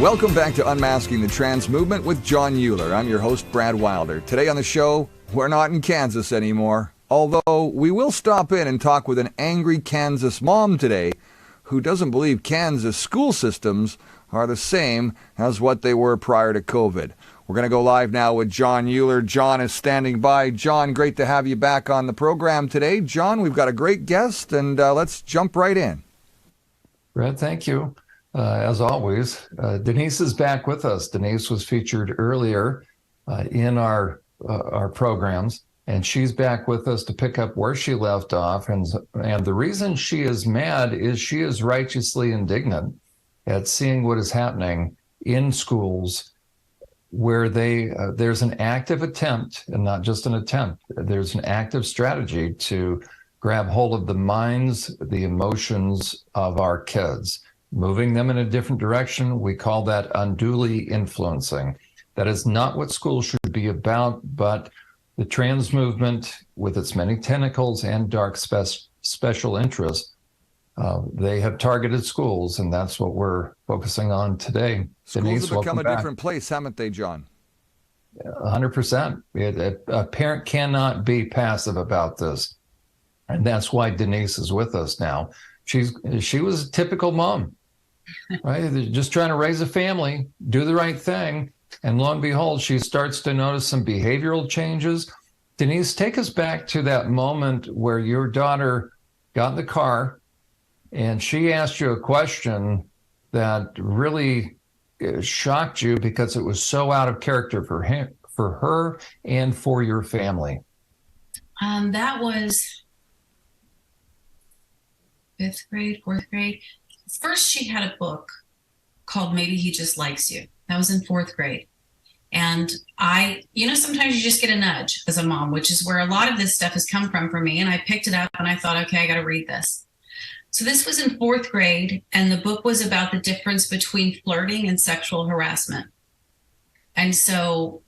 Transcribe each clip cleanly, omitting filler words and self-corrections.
Welcome back to Unmasking the Trans Movement with Jon Uhler. I'm your host, Brad Wilder. Today on the show, we're not in Kansas anymore, although we will stop in and talk with an angry Kansas mom today who doesn't believe Kansas school systems are the same as what they were prior to COVID. We're going to go live now with Jon Uhler. Jon is standing by. Jon, great to have you back on the program today. Jon, we've got a great guest, and let's jump right in. Brad, thank you. As always, Denise is back with us. Denise was featured earlier in our programs, and she's back with us to pick up where she left off. And the reason she is mad is she is righteously indignant at seeing what is happening in schools where there's an active attempt, and not just an attempt, there's an active strategy to grab hold of the minds, the emotions of our kids, moving them in a different direction. We call that unduly influencing. That is not what school should be about, but the trans movement, with its many tentacles and dark special interests, they have targeted schools, and that's what we're focusing on today. Schools Denise, have become a back. different place, haven't they, Jon? 100%. A parent cannot be passive about this. And that's why Denise is with us now. She was a typical mom, right? Just trying to raise a family, do the right thing. And lo and behold, she starts to notice some behavioral changes. Denise, take us back to that moment where your daughter got in the car and she asked you a question that really shocked you because it was so out of character for her and for your family. That was 5th grade, 4th grade. First, she had a book called Maybe He Just Likes You. That was in 4th grade. And sometimes you just get a nudge as a mom, which is where a lot of this stuff has come from for me. And I picked it up and I thought, okay, I got to read this. So this was in 4th grade, and the book was about the difference between flirting and sexual harassment. And so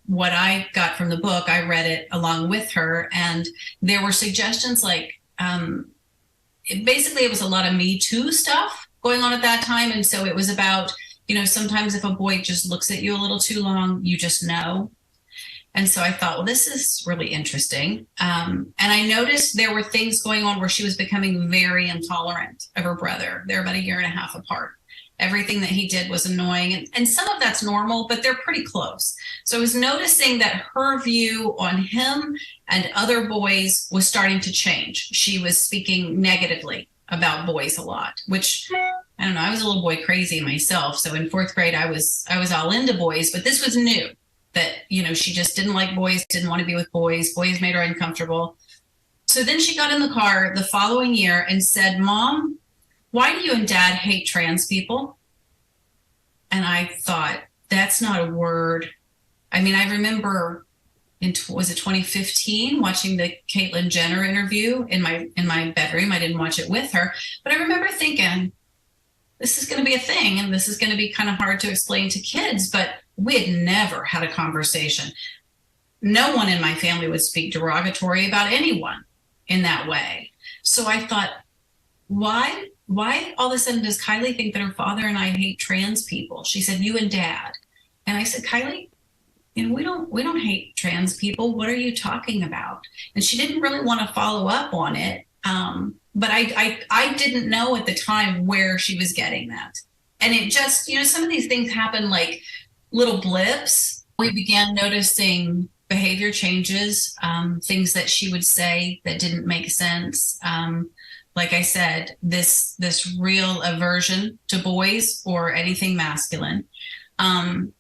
what I got from the book, I read it along with her, and there were suggestions like, it was a lot of Me Too stuff going on at that time. And so it was about, sometimes if a boy just looks at you a little too long, you just know. And so I thought, well, this is really interesting. And I noticed there were things going on where she was becoming very intolerant of her brother. They're about 1.5 years apart. Everything that he did was annoying. And some of that's normal, but they're pretty close. So I was noticing that her view on him and other boys was starting to change. She was speaking negatively about boys a lot, which, I don't know, I was a little boy crazy myself. So in 4th grade, I was all into boys, but this was new. That, she just didn't like boys, didn't want to be with boys. Boys made her uncomfortable. So then she got in the car the following year and said, Mom, why do you and Dad hate trans people? And I thought, that's not a word. I mean, I remember was it 2015 watching the Caitlyn Jenner interview in my bedroom. I didn't watch it with her, but I remember thinking, this is going to be a thing, and this is going to be kind of hard to explain to kids, but we had never had a conversation. No one in my family would speak derogatory about anyone in that way. So I thought, why all of a sudden does Kylie think that her father and I hate trans people? She said, you and Dad. And I said, Kylie, we don't hate trans people. What are you talking about? And she didn't really want to follow up on it. But I didn't know at the time where she was getting that. And it just, some of these things happen like little blips. We began noticing behavior changes, things that she would say that didn't make sense. Like I said, this real aversion to boys or anything masculine. There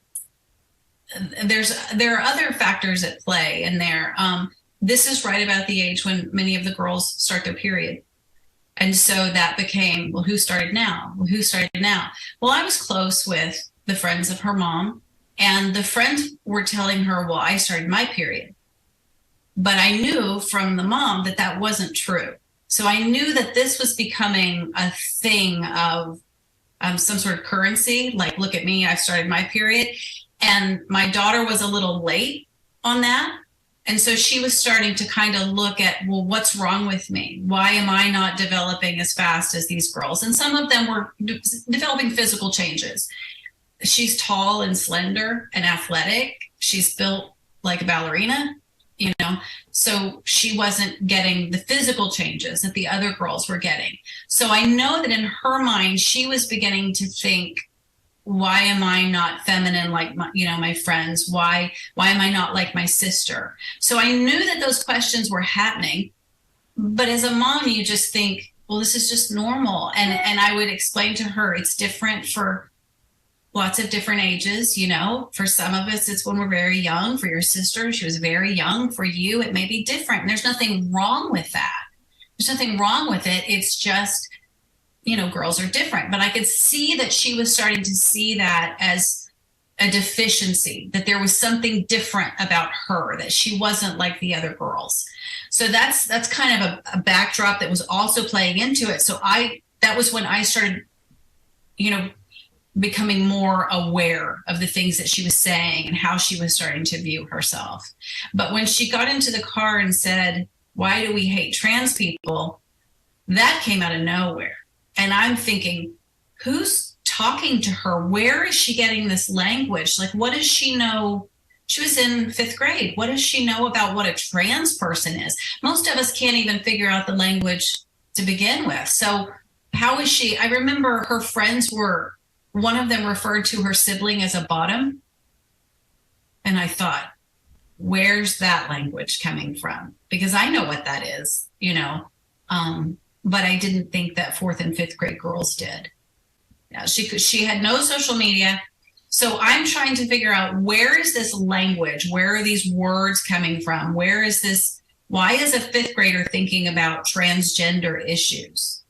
are other factors at play in there. This is right about the age when many of the girls start their period. And so that became, well, who started now? Well, I was close with the friends of her mom, and the friends were telling her, well, I started my period. But I knew from the mom that that wasn't true. So I knew that this was becoming a thing of some sort of currency, like, look at me, I started my period. And my daughter was a little late on that. And so she was starting to kind of look at, well, what's wrong with me? Why am I not developing as fast as these girls? And some of them were developing physical changes. She's tall and slender and athletic. She's built like a ballerina, so she wasn't getting the physical changes that the other girls were getting. So I know that in her mind, she was beginning to think, why am I not feminine like my friends? Why am I not like my sister? So I knew that those questions were happening. But as a mom, you just think, well, this is just normal. And I would explain to her, it's different for lots of different ages. For some of us, it's when we're very young. For your sister, she was very young. For you, it may be different. And there's nothing wrong with that. There's nothing wrong with it. It's just, girls are different. But I could see that she was starting to see that as a deficiency, that there was something different about her, that she wasn't like the other girls. So that's kind of a backdrop that was also playing into it. So that was when I started, becoming more aware of the things that she was saying and how she was starting to view herself. But when she got into the car and said, why do we hate trans people? That came out of nowhere. And I'm thinking, who's talking to her? Where is she getting this language? Like, what does she know? She was in 5th grade. What does she know about what a trans person is? Most of us can't even figure out the language to begin with. So how is she? I remember her friends one of them referred to her sibling as a bottom. And I thought, where's that language coming from? Because I know what that is, but I didn't think that 4th and 5th grade girls did. Yeah, she had no social media. So I'm trying to figure out, where is this language? Where are these words coming from? Why is a 5th grader thinking about transgender issues?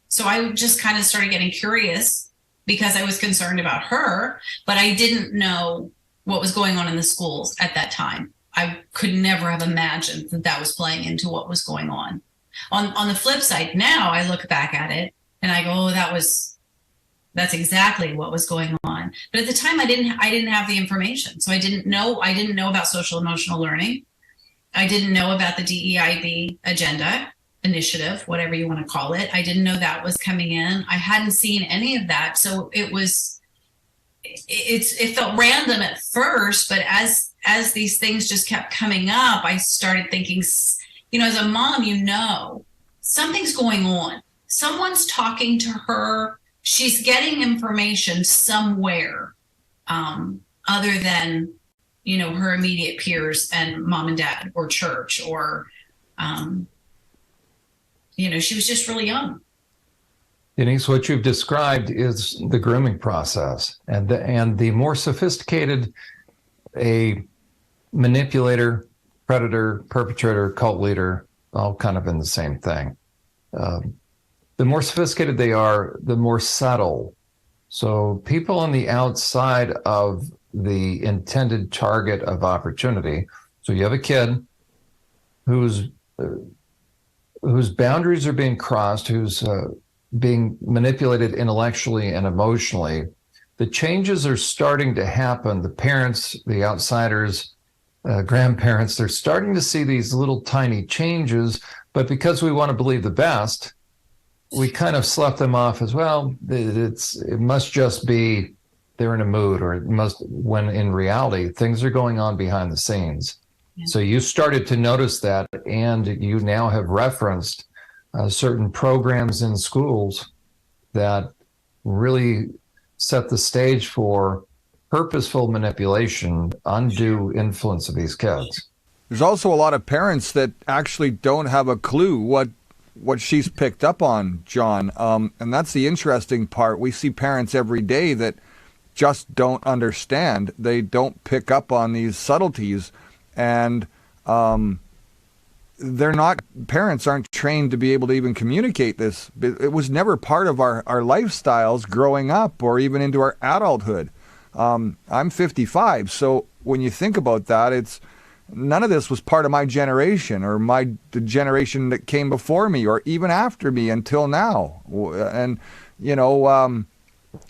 So I just kind of started getting curious because I was concerned about her, but I didn't know what was going on in the schools at that time. I could never have imagined that was playing into what was going on. On the flip side, now I look back at it and I go, oh, that's exactly what was going on. But at the time I didn't have the information. So I didn't know about social emotional learning. I didn't know about the DEIB agenda, initiative, whatever you want to call it. I didn't know that was coming in. I hadn't seen any of that. So it felt random at first, but as these things just kept coming up, I started thinking, as a mom, something's going on. Someone's talking to her. She's getting information somewhere, other than, her immediate peers and mom and dad or church or, she was just really young. Denise, what you've described is the grooming process, and the more sophisticated a manipulator, predator, perpetrator, cult leader, all kind of in the same thing. The more sophisticated they are, the more subtle. So people on the outside of the intended target of opportunity. So you have a kid whose boundaries are being crossed, who's being manipulated intellectually and emotionally. The changes are starting to happen. The parents, the outsiders, grandparents, they're starting to see these little tiny changes, but because we want to believe the best, we kind of slough them off as, well, it must just be they're in a mood, or when in reality, things are going on behind the scenes. Yeah. So you started to notice that, and you now have referenced certain programs in schools that really set the stage for purposeful manipulation, undue influence of these kids. There's also a lot of parents that actually don't have a clue what she's picked up on, Jon. And that's the interesting part. We see parents every day that just don't understand. They don't pick up on these subtleties. And parents aren't trained to be able to even communicate this. It was never part of our lifestyles growing up or even into our adulthood. I'm 55, so when you think about that, none of this was part of my generation or the generation that came before me or even after me until now. And,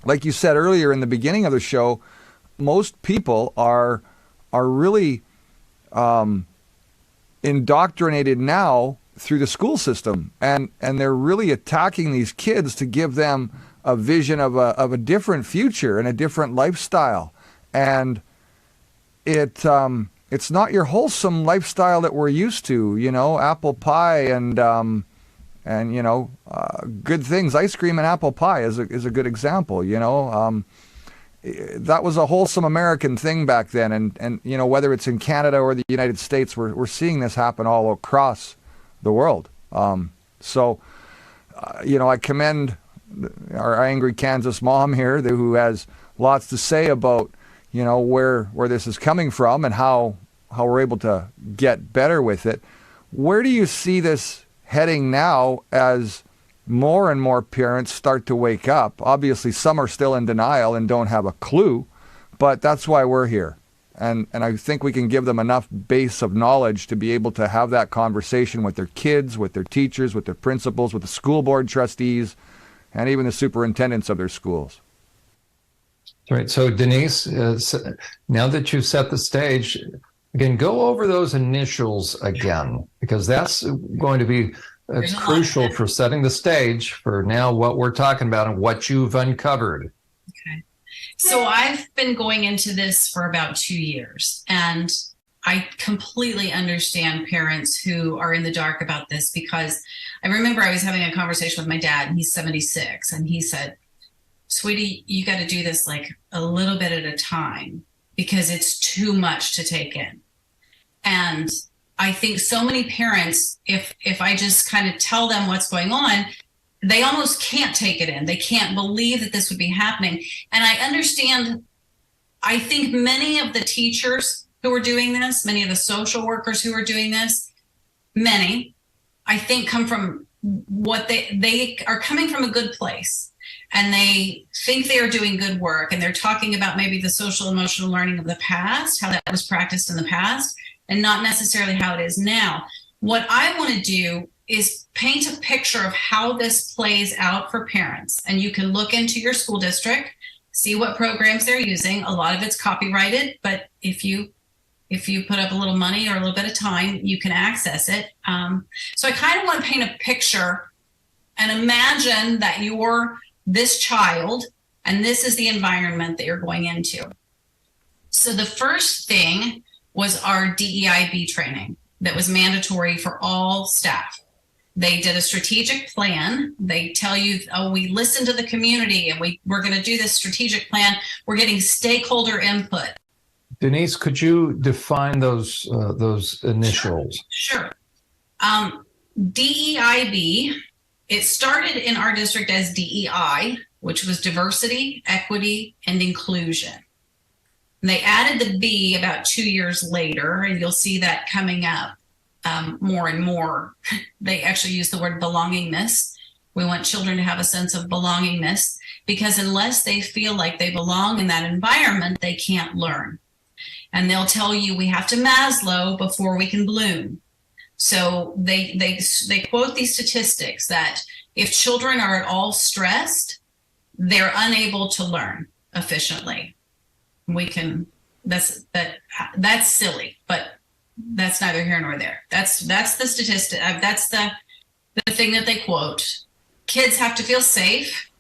like you said earlier in the beginning of the show, most people are really indoctrinated now through the school system, and they're really attacking these kids to give them a vision of a different future and a different lifestyle. And it's not your wholesome lifestyle that we're used to, apple pie and good things. Ice cream and apple pie is a good example. That was a wholesome American thing back then, and whether it's in Canada or the United States, we're seeing this happen all across the world. So I commend our angry Kansas mom here, who has lots to say about where this is coming from and how we're able to get better with it. Where do you see this heading now as more and more parents start to wake up? Obviously, some are still in denial and don't have a clue, but that's why we're here. And I think we can give them enough base of knowledge to be able to have that conversation with their kids, with their teachers, with their principals, with the school board trustees, and even the superintendents of their schools. Right. So, Denise, now that you've set the stage, again, go over those initials again, because that's going to be crucial for setting the stage for now what we're talking about and what you've uncovered. Okay. So I've been going into this for about 2 years, and I completely understand parents who are in the dark about this, because I remember I was having a conversation with my dad, and he's 76, and he said, "Sweetie, you got to do this like a little bit at a time, because it's too much to take in." And I think so many parents, if I just kind of tell them what's going on, they almost can't take it in. They can't believe that this would be happening. And I understand, I think many of the teachers who are doing this, many of the social workers who are doing this, many, I think come from what they are coming from a good place. And they think they are doing good work. And they're talking about maybe the social emotional learning of the past, how that was practiced in the past, and not necessarily how it is now. What I want to do is paint a picture of how this plays out for parents. And you can look into your school district, see what programs they're using. A lot of it's copyrighted, but if you put up a little money or a little bit of time, you can access it. So I kind of want to paint a picture and imagine that you're this child and this is the environment that you're going into. So the first thing was our DEIB training that was mandatory for all staff. They did a strategic plan. They tell you, oh, we listen to the community and we're going to do this strategic plan. We're getting stakeholder input. Denise, could you define those initials? Sure. DEIB, it started in our district as DEI, which was diversity, equity, and inclusion. And they added the B about 2 years later, and you'll see that coming up more and more. They actually use the word belongingness. We want children to have a sense of belongingness, because unless they feel like they belong in that environment, they can't learn. And they'll tell you we have to Maslow before we can bloom. So they quote these statistics that if children are at all stressed, they're unable to learn efficiently. That's silly, but that's neither here nor there. That's the statistic. That's the thing that they quote. Kids have to feel safe.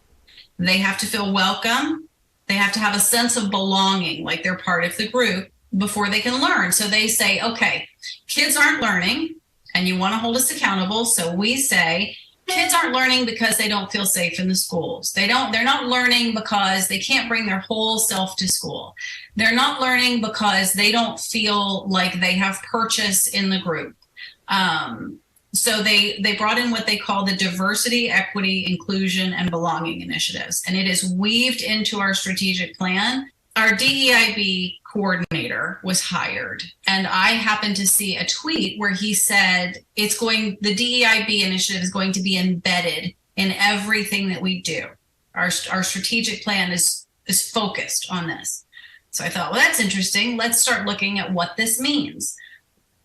They have to feel welcome. They have to have a sense of belonging, like they're part of the group, before they can learn. So they say, okay, kids aren't learning and you want to hold us accountable. So we say, kids aren't learning because they don't feel safe in the schools. They're not learning because they can't bring their whole self to school. They're not learning because they don't feel like they have purchase in the group. So they brought in what they call the diversity, equity, inclusion, and belonging initiatives. And it is weaved into our strategic plan. Our DEIB coordinator was hired, and I happened to see a tweet where he said the DEIB initiative is going to be embedded in everything that we do. Our strategic plan is focused on this. So I thought, well, that's interesting. Let's start looking at what this means.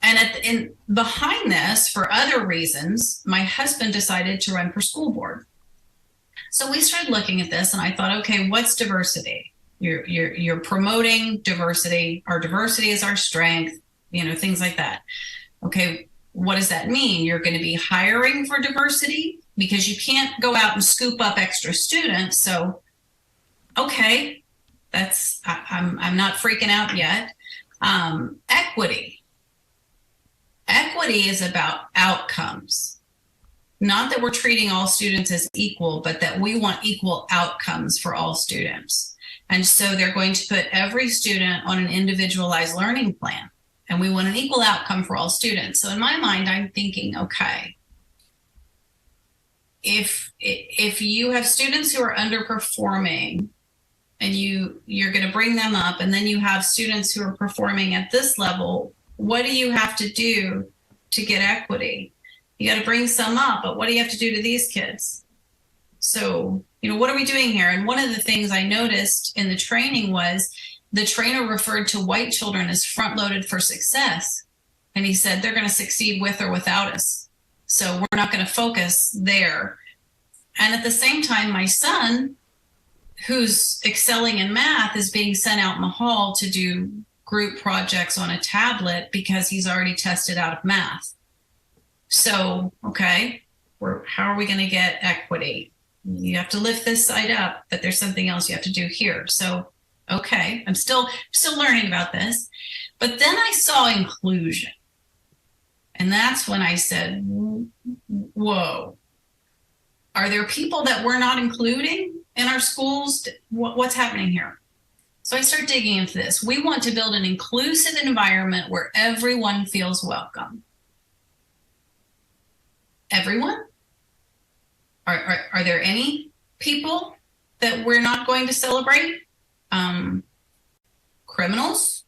And behind this, for other reasons, my husband decided to run for school board. So we started looking at this, and I thought, okay, what's diversity? You're promoting diversity. Our diversity is our strength. things like that. Okay, what does that mean? You're going to be hiring for diversity because you can't go out and scoop up extra students. So, okay, I'm not freaking out yet. Equity. Equity is about outcomes. Not that we're treating all students as equal, but that we want equal outcomes for all students. And so they're going to put every student on an individualized learning plan. And we want an equal outcome for all students. So in my mind, I'm thinking, okay, if you have students who are underperforming and you're going to bring them up, and then you have students who are performing at this level, what do you have to do to get equity? You got to bring some up, but what do you have to do to these kids? So, what are we doing here? And one of the things I noticed in the training was the trainer referred to white children as front-loaded for success. And he said, they're going to succeed with or without us. So we're not going to focus there. And at the same time, my son, who's excelling in math, is being sent out in the hall to do group projects on a tablet because he's already tested out of math. So, okay, how are we going to get equity? You have to lift this side up, but there's something else you have to do here. So, okay, I'm still learning about this. But then I saw inclusion. And that's when I said, whoa, are there people that we're not including in our schools? What's happening here? So I start digging into this. We want to build an inclusive environment where everyone feels welcome. Everyone? Are there any people that we're not going to celebrate? Criminals?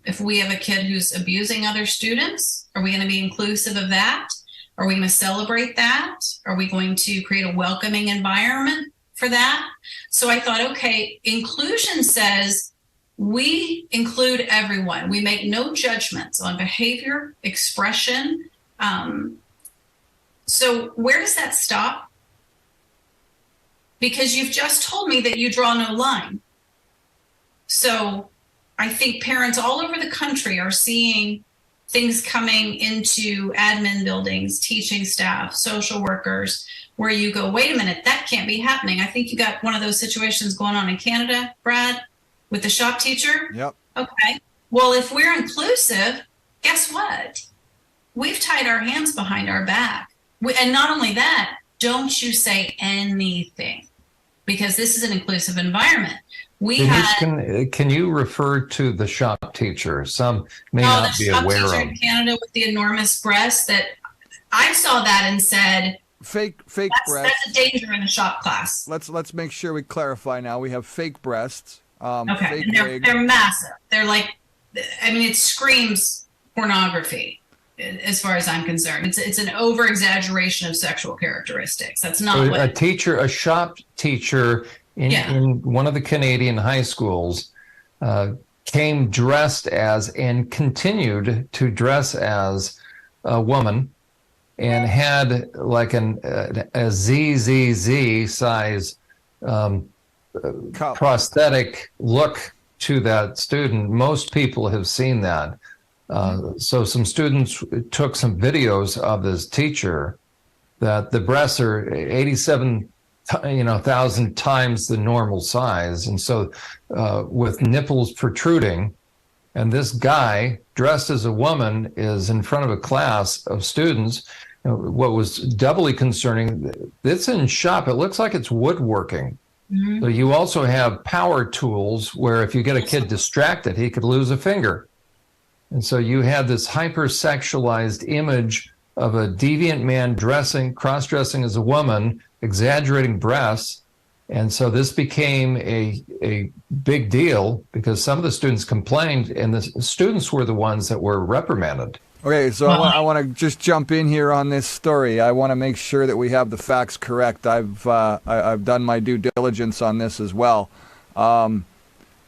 If we have a kid who's abusing other students, are we going to be inclusive of that? Are we going to celebrate that? Are we going to create a welcoming environment for that? So I thought, okay, inclusion says we include everyone. We make no judgments on behavior, expression. So where does that stop? Because you've just told me that you draw no line. So I think parents all over the country are seeing things coming into admin buildings, teaching staff, social workers, where you go, wait a minute, that can't be happening. I think you got one of those situations going on in Canada, Brad, with the shop teacher. Yep. Okay. Well, if we're inclusive, guess what? We've tied our hands behind our back. And not only that, don't you say anything, because this is an inclusive environment. Can you refer to the shop teacher? Some may not be aware of. The shop teacher in Canada with the enormous breasts, that I saw that and said, fake breasts. That's a danger in a shop class. Let's make sure we clarify now. We have fake breasts. Okay, and they're massive. They're like, it screams pornography. As far as I'm concerned, it's an over exaggeration of sexual characteristics. That's not what a shop teacher in one of the Canadian high schools came dressed as and continued to dress as a woman and had like a ZZZ size prosthetic look to that student. Most people have seen that. So some students took some videos of this teacher that the breasts are 87,000 times the normal size. And so with nipples protruding, and this guy dressed as a woman is in front of a class of students. What was doubly concerning, it's in shop. It looks like it's woodworking. Mm-hmm. So you also have power tools where if you get a kid distracted, he could lose a finger. And so you had this hypersexualized image of a deviant man cross-dressing as a woman, exaggerating breasts. And so this became a big deal because some of the students complained, and the students were the ones that were reprimanded. Okay, so I want to just jump in here on this story. I want to make sure that we have the facts correct. I've done my due diligence on this as well.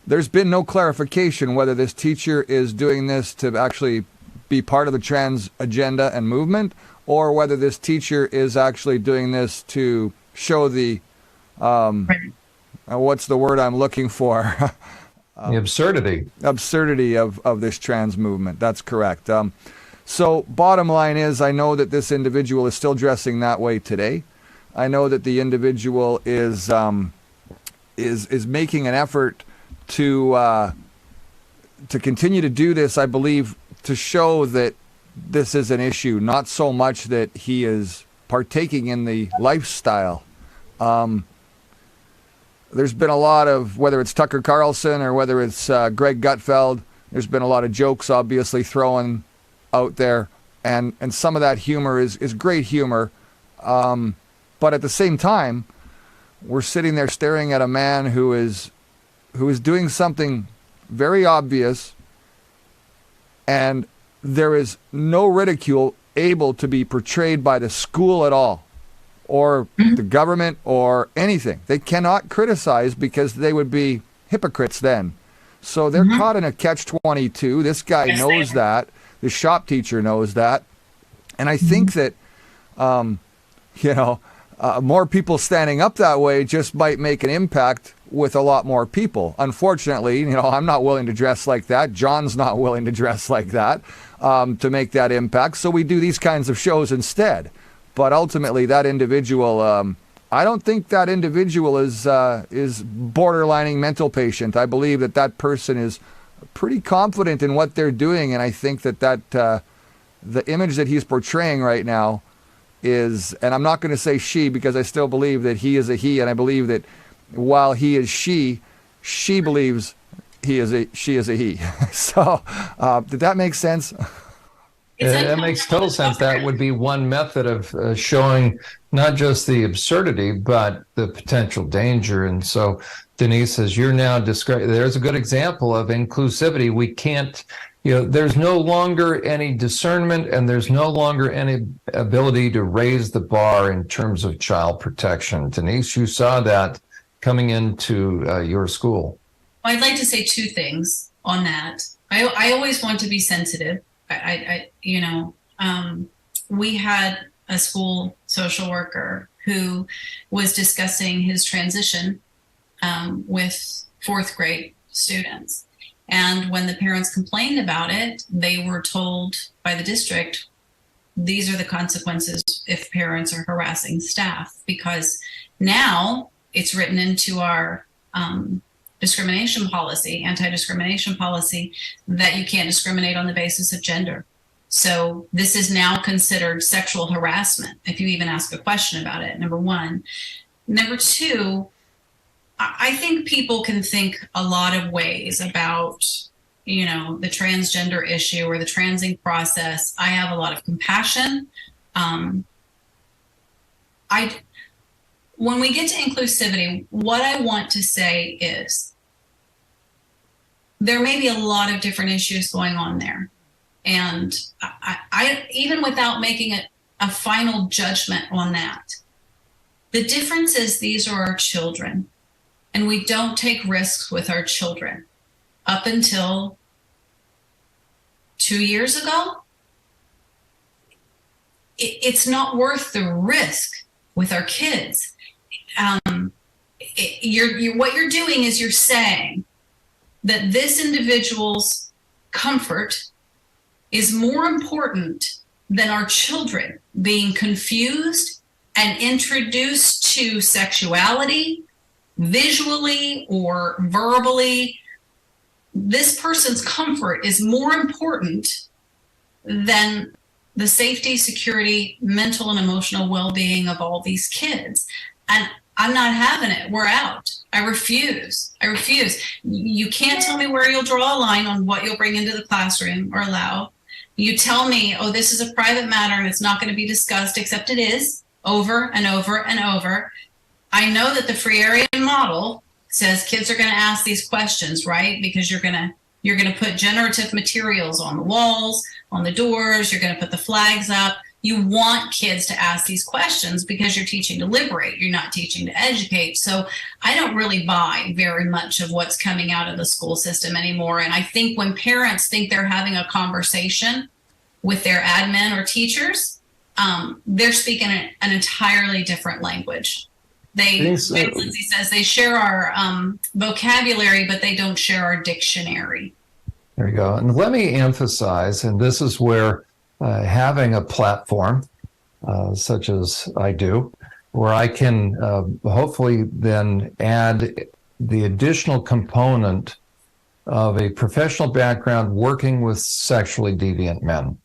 There's been no clarification whether this teacher is doing this to actually be part of the trans agenda and movement, or whether this teacher is actually doing this to show the, what's the word I'm looking for? The absurdity of this trans movement. That's correct. So bottom line is, I know that this individual is still dressing that way today. I know that the individual is making an effort to continue to do this, I believe, to show that this is an issue, not so much that he is partaking in the lifestyle. There's been a lot of, whether it's Tucker Carlson or whether it's Greg Gutfeld, there's been a lot of jokes obviously thrown out there, and some of that humor is great humor. But at the same time, we're sitting there staring at a man who is doing something very obvious, and there is no ridicule able to be portrayed by the school at all, or the government, or anything. They cannot criticize because they would be hypocrites then. So they're caught in a catch-22. This guy knows that. The shop teacher knows that. And I think that, more people standing up that way just might make an impact with a lot more people. Unfortunately, I'm not willing to dress like that. John's not willing to dress like that to make that impact. So we do these kinds of shows instead. But ultimately, that individual, I don't think that individual is borderlining mental patient. I believe that person is pretty confident in what they're doing, and I think that the image that he's portraying right now is, and I'm not going to say she because I still believe that he is a he, and I believe that while he is she believes she is a he. So did that make sense? That makes total sense. That would be one method of showing not just the absurdity, but the potential danger. And so, Denise, as you're now describing, there's a good example of inclusivity. We can't, there's no longer any discernment, and there's no longer any ability to raise the bar in terms of child protection. Denise, you saw that coming into your school. Well, I'd like to say two things on that. I always want to be sensitive. We had a school social worker who was discussing his transition with fourth grade students. And when the parents complained about it, they were told by the district, these are the consequences if parents are harassing staff, because now it's written into our discrimination policy, anti-discrimination policy, that you can't discriminate on the basis of gender. So this is now considered sexual harassment if you even ask a question about it, number one. Number two, I think people can think a lot of ways about, the transgender issue or the transing process. I have a lot of compassion. When we get to inclusivity, what I want to say is there may be a lot of different issues going on there. And I even without making a final judgment on that, the difference is these are our children, and we don't take risks with our children. Up until 2 years ago, it's not worth the risk with our kids. What you're doing is you're saying that this individual's comfort is more important than our children being confused and introduced to sexuality visually or verbally. This person's comfort is more important than the safety, security, mental and emotional well-being of all these kids. And I'm not having it. We're out. I refuse. You can't tell me where you'll draw a line on what you'll bring into the classroom or allow. You tell me, oh, this is a private matter and it's not going to be discussed, except it is, over and over and over. I know that the Freirian model says kids are going to ask these questions, right? Because you're going to put generative materials on the walls, on the doors, you're going to put the flags up. You want kids to ask these questions because you're teaching to liberate, you're not teaching to educate. So I don't really buy very much of what's coming out of the school system anymore. And I think when parents think they're having a conversation with their admin or teachers, they're speaking an entirely different language. Denise, Lindsay says they share our vocabulary, but they don't share our dictionary. there you go. And let me emphasize, and this is where having a platform such as I do, where I can hopefully then add the additional component of a professional background working with sexually deviant men.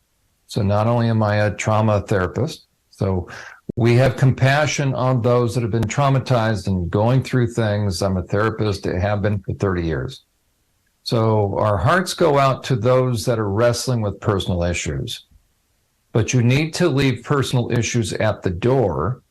So not only am I a trauma therapist, so we have compassion on those that have been traumatized and going through things. I'm a therapist, I have been for 30 years. So our hearts go out to those that are wrestling with personal issues. But you need to leave personal issues at the door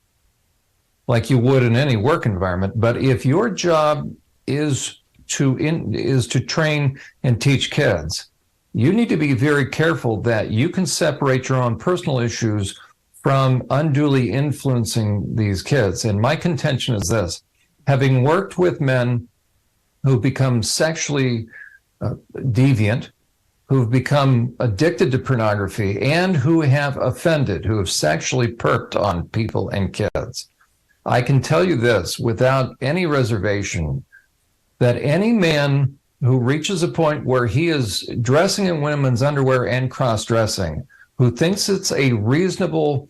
like you would in any work environment. But if your job is to train and teach kids, you need to be very careful that you can separate your own personal issues from unduly influencing these kids. And my contention is this: having worked with men who become sexually deviant, who've become addicted to pornography, and who have offended, who have sexually perked on people and kids, I can tell you this without any reservation, that any man who reaches a point where he is dressing in women's underwear and cross-dressing, who thinks it's a reasonable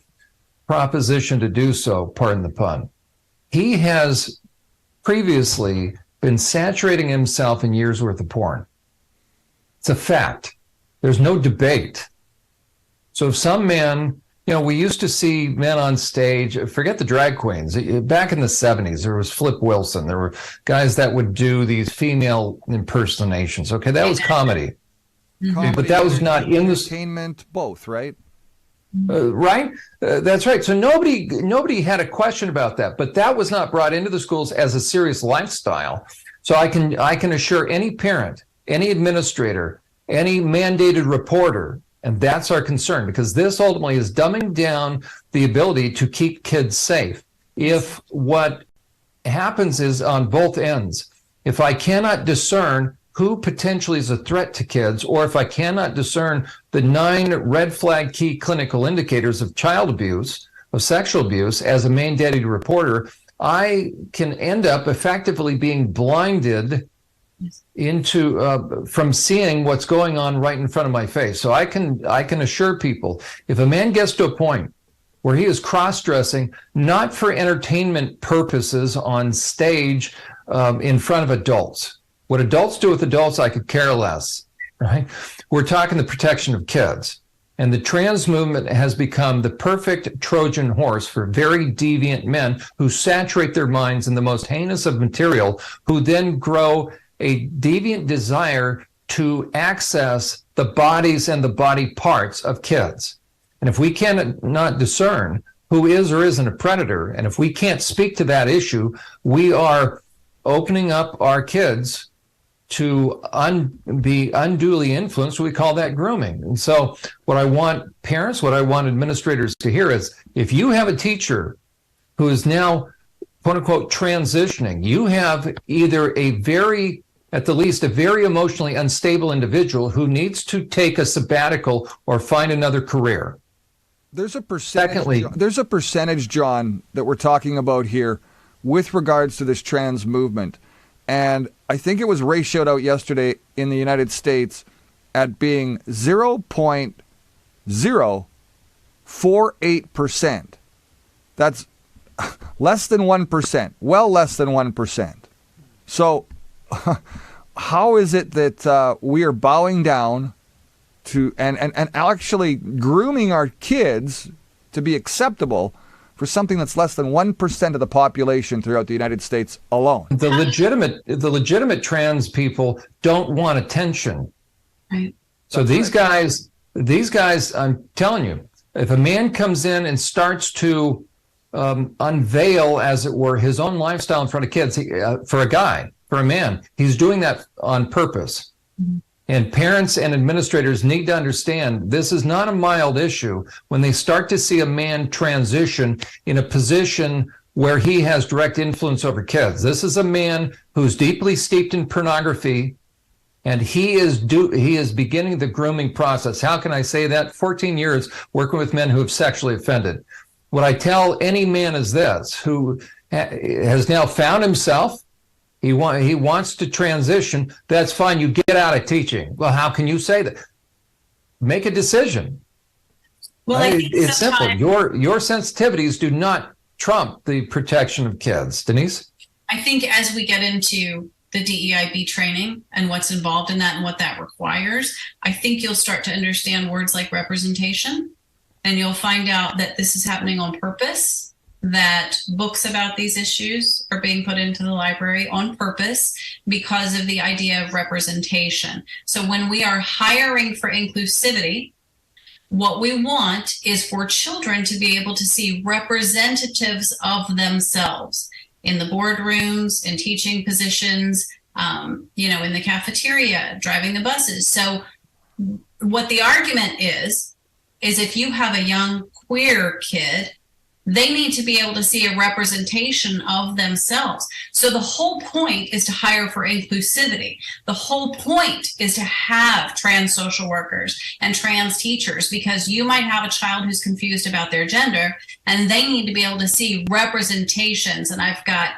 proposition to do so, pardon the pun, he has previously been saturating himself in years worth of porn. It's a fact. There's no debate. So if some man, we used to see men on stage, forget the drag queens. Back in the 70s, there was Flip Wilson. There were guys that would do these female impersonations. Okay, that was comedy. Comedy, but that was not in the entertainment, both, right? Right? That's right. So nobody had a question about that, but that was not brought into the schools as a serious lifestyle. So I can assure any parent, any administrator, any mandated reporter, and that's our concern, because this ultimately is dumbing down the ability to keep kids safe. If what happens is on both ends, if I cannot discern who potentially is a threat to kids, or if I cannot discern the 9 red flag key clinical indicators of child abuse, of sexual abuse, as a mandated reporter, I can end up effectively being blinded into from seeing what's going on right in front of my face. So I can assure people, if a man gets to a point where he is cross-dressing, not for entertainment purposes on stage in front of adults. What adults do with adults, I could care less, right? We're talking the protection of kids. And the trans movement has become the perfect Trojan horse for very deviant men who saturate their minds in the most heinous of material, who then grow a deviant desire to access the bodies and the body parts of kids. And if we cannot discern who is or isn't a predator, and if we can't speak to that issue, we are opening up our kids to be unduly influenced. We call that grooming. And so what I want parents, what I want administrators to hear is, if you have a teacher who is now, quote unquote, transitioning, you have either at the least, a very emotionally unstable individual who needs to take a sabbatical or find another career. There's a percentage, Jon, that we're talking about here with regards to this trans movement. And I think it was ratioed out yesterday in the United States at being 0.048%. That's less than 1%, well less than 1%. So how is it that we are bowing down to and actually grooming our kids to be acceptable for something that's less than 1% of the population throughout the United States alone? The legitimate trans people don't want attention. Right. So these guys, I'm telling you, if a man comes in and starts to unveil, as it were, his own lifestyle in front of kids, for a man, he's doing that on purpose. Mm-hmm. And parents and administrators need to understand this is not a mild issue when they start to see a man transition in a position where he has direct influence over kids. This is a man who's deeply steeped in pornography, and he is beginning the grooming process. How can I say that? 14 years working with men who have sexually offended. What I tell any man is this, who has now found himself. He wants to transition. That's fine. You get out of teaching. Well, how can you say that? Make a decision. Well, right? It's simple. Your sensitivities do not trump the protection of kids. Denise? I think as we get into the DEIB training and what's involved in that and what that requires, I think you'll start to understand words like representation, and you'll find out that this is happening on purpose, that books about these issues are being put into the library on purpose because of the idea of representation. So when we are hiring for inclusivity, what we want is for children to be able to see representatives of themselves in the boardrooms, in teaching positions, in the cafeteria, driving the buses. So what the argument is if you have a young queer kid, they need to be able to see a representation of themselves. So the whole point is to hire for inclusivity. The whole point is to have trans social workers and trans teachers, because you might have a child who's confused about their gender, and they need to be able to see representations. And I've got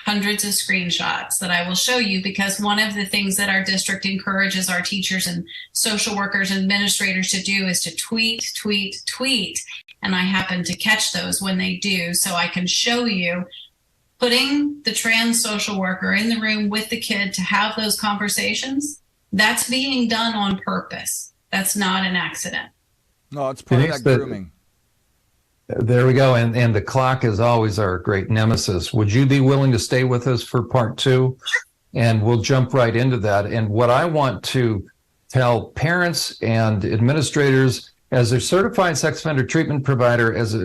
hundreds of screenshots that I will show you, because one of the things that our district encourages our teachers and social workers and administrators to do is to tweet. And I happen to catch those when they do, so I can show you putting the trans social worker in the room with the kid to have those conversations. That's being done on purpose. That's not an accident. No, it's part of that grooming. There we go. And the clock is always our great nemesis. Would you be willing to stay with us for part 2? And we'll jump right into that. And what I want to tell parents and administrators, as a certified sex offender treatment provider, as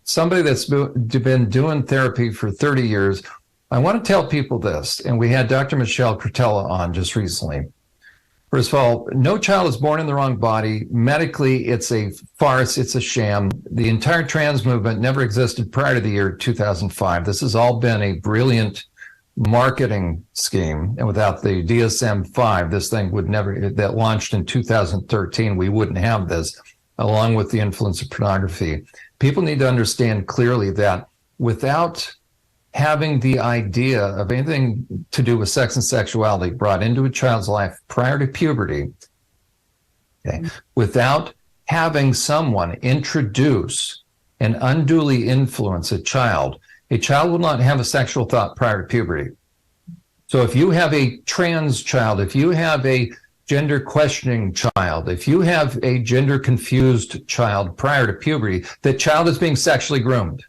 somebody that's been doing therapy for 30 years, I want to tell people this. And we had Dr. Michelle Cretella on just recently. First of all, no child is born in the wrong body. Medically, it's a farce. It's a sham. The entire trans movement never existed prior to the year 2005. This has all been a brilliant marketing scheme. And without the DSM-5, this thing would never, that launched in 2013, we wouldn't have this, along with the influence of pornography. People need to understand clearly that without having the idea of anything to do with sex and sexuality brought into a child's life prior to puberty, okay, without having someone introduce and unduly influence a child will not have a sexual thought prior to puberty. So if you have a trans child, if you have a gender questioning child, if you have a gender confused child prior to puberty, that child is being sexually groomed.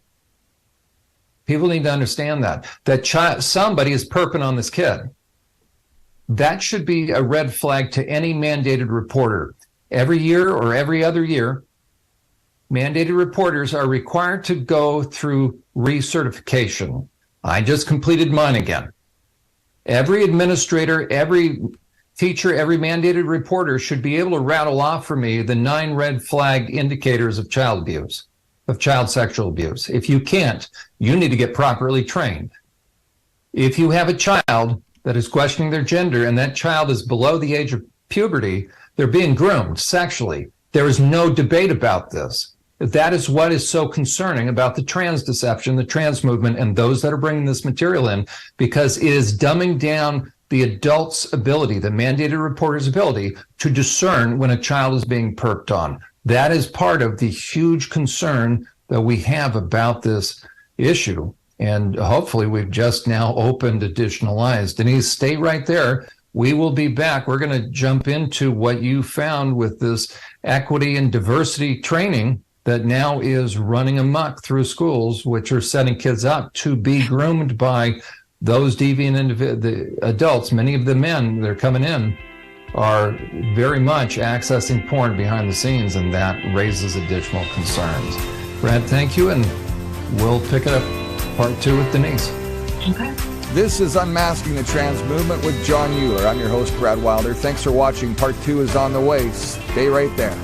People need to understand that somebody is perping on this kid. That should be a red flag to any mandated reporter. Every year or every other year, mandated reporters are required to go through recertification. I just completed mine again. Every administrator, every teacher, every mandated reporter should be able to rattle off for me the 9 red flag indicators of child abuse, of child sexual abuse. If you can't, you need to get properly trained. If you have a child that is questioning their gender and that child is below the age of puberty, they're being groomed sexually. There is no debate about this. That is what is so concerning about the trans deception, the trans movement, and those that are bringing this material in, because it is dumbing down the adult's ability, the mandated reporter's ability, to discern when a child is being perped on. That is part of the huge concern that we have about this issue. And hopefully we've just now opened additional eyes. Denise, stay right there. We will be back. We're going to jump into what you found with this equity and diversity training that now is running amok through schools, which are setting kids up to be groomed by those deviant the adults. Many of the men that are coming in are very much accessing porn behind the scenes, and that raises additional concerns. Brad, thank you, and we'll pick it up part 2 with Denise. Okay. This is Unmasking the Trans Movement with Jon Uhler. I'm your host, Brad Wilder. Thanks for watching. Part 2 is on the way. Stay right there.